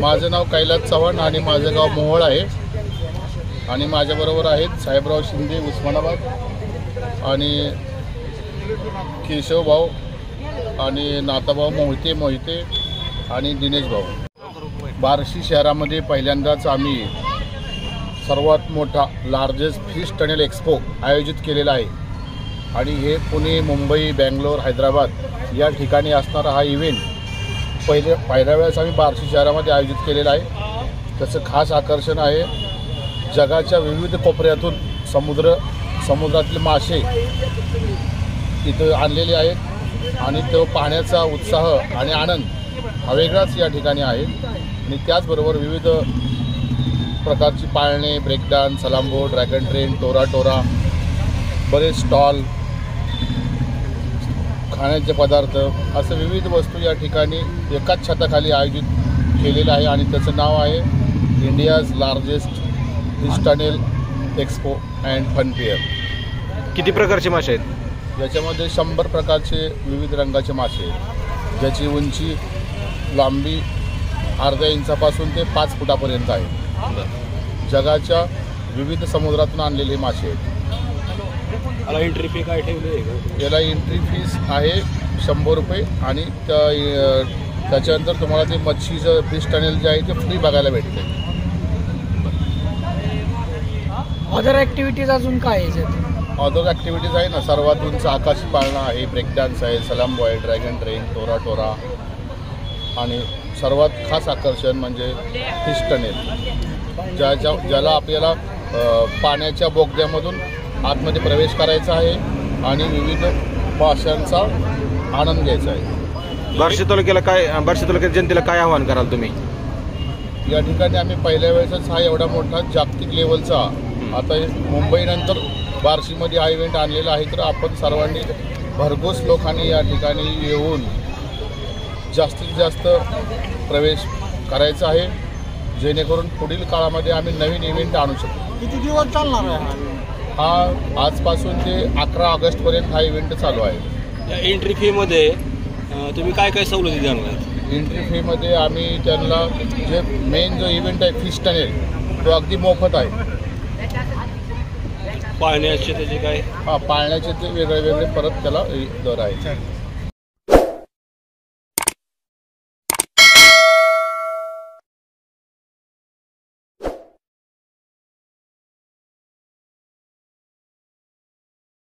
माझं नाव कैलास चव्हाण आणि माझं गाव मोहोळ आहे आणि माझ्याबरोबर आहेत साहेबराव शिंदे उस्मानाबाद आणि केशव भाऊ आणि नाताभाऊ मोहिते आणि दिनेश भाऊ। बार्शी शहरामध्ये पहिल्यांदाच आम्ही सर्वात मोठा लार्जेस्ट फिश टनेल एक्सपो आयोजित केलेला आहे आणि हे पुणे, मुंबई, बेंगलोर, हैदराबाद या ठिकाणी असणारा हा इव्हेंट पहिल्या वेळेस आम्ही बार्शी शहरामध्ये आयोजित केलेला आहे। त्याचं खास आकर्षण आहे जगाच्या विविध कोपऱ्यातून समुद्रातील मासे इथं आणलेले आहेत आणि तो पाहण्याचा उत्साह आणि आनंद हा वेगळाच या ठिकाणी आहे। आणि त्याचबरोबर विविध प्रकारची पाळणे, ब्रेकडान्स, सलांबो, ड्रॅगन ट्रेन, टोरा बरेच स्टॉल, खाण्याचे पदार्थ असं विविध वस्तू या ठिकाणी एकाच छताखाली आयोजित केलेलं आहे आणि त्याचं नाव आहे India's largest fish tunnel expo and fun fair. किती प्रकारचे मासे आहेत? याच्यामध्ये 100 प्रकारचे विविध रंगाचे मासे आहेत ज्याची उंची लांबी अर्ध्या इंचापासून ते 5 फुटापर्यंत आहे। जगाच्या विविध समुद्रातून आणलेले मासे आहेत। याला एंट्री फी काय ठेवली आहे? याला एंट्री फीस आहे 100 रुपये आणि त्याच्यानंतर तुम्हाला ते मच्छीचं फिश टनेल जे आहे ते फ्री बघायला भेटते। अदर ॲक्टिव्हिटीज अजून काय आहे? अदर ॲक्टिव्हिटीज आहे ना, सर्वात उंच आकाशी पाळणा आहे, ब्रेकडान्स आहे, सलांबो आहे, ड्रॅगन ट्रेन, टोरा आणि सर्वात खास आकर्षण म्हणजे फिश टनेल ज्याला आपल्याला पाण्याच्या बोगद्यामधून आतमध्ये प्रवेश करायचा आहे आणि विविध भाषांचा आनंद घ्यायचा आहे। बार्शी तालुक्यात जनतेला काय आवाहन कराल तुम्ही? या ठिकाणी आम्ही पहिल्या वेळेसच हा एवढा मोठा जागतिक लेवलचा आता मुंबईनंतर बार्शीमध्ये हा इव्हेंट आणलेला आहे, तर आपण सर्वांनी भरघोस लोकांनी या ठिकाणी येऊन जास्तीत जास्त प्रवेश करायचा आहे जेणेकरून पुढील काळामध्ये आम्ही नवीन इव्हेंट आणू शकतो। किती दिवस चालणार आहे हा? आजपासून ते 11 ऑगस्टपर्यंत हा इव्हेंट चालू आहे। या एंट्री फीमध्ये तुम्ही काय काय सवलती देणार? एंट्री फीमध्ये आम्ही त्यांना जे मेन जो इव्हेंट आहे फिश टनेल तो अगदी मोफत आहे। पाळण्याचे त्याचे काय? पाळण्याचे ते वेगळे परत त्याला दर आहे।